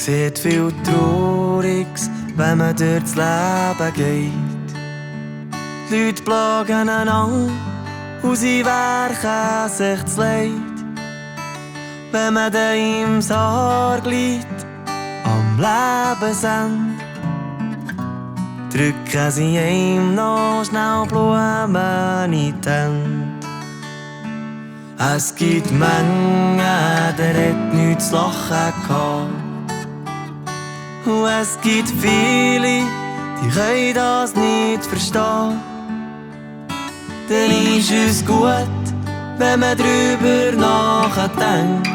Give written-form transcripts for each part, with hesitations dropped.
sieht viel Trauriges, wenn man durchs Leben geht. Die Leute plagen einander und sie werken sich das Leid. Wenn man dann im Sarg liegt, am Lebensende, drücken sie ihm noch schnell Blumen in die Hände. Es gibt Mengen, der hat nichts zu lachen gehabt. Und es gibt viele, die können das nicht verstehen. Dann ist es gut, wenn man drüber nachdenkt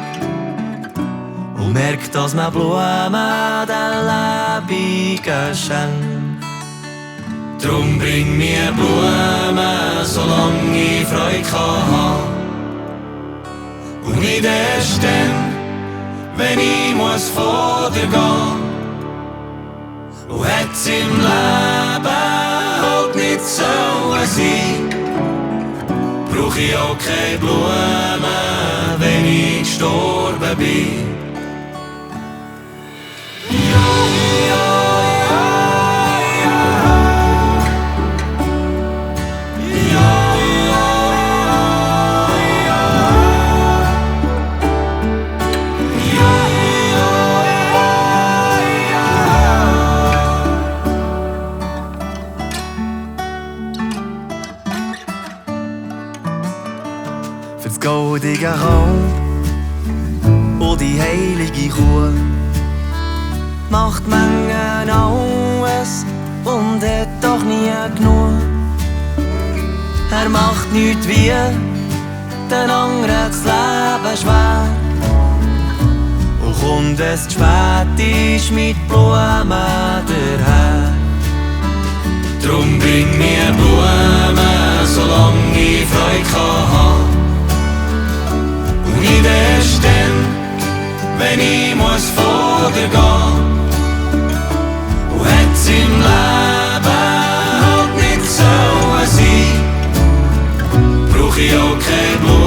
und merkt, dass man Blumen den Lebenden schenkt. Drum bring mir Blumen, solange ich Freude kann. Und nicht erst dann, wenn ich muss von dir gehen. Und hätt's im Leben halt nicht sollen sein, brauch ich auch keine Blumen, wenn ich gestorben bin. Für das goldige Kalb und die heilige Kuh macht Mengen alles und hat doch nie genug. Er macht nichts wie den anderen das Leben schwer. Und kommt es zu spät ist mit Blumen daher. Drum bring mir Blumen, solange ich Freude kann. Und nicht erst dann, wenn ich muss von dir gehen. Und hätt's im Leben halt nicht sollen sein, brauch ich auch keine Blumen.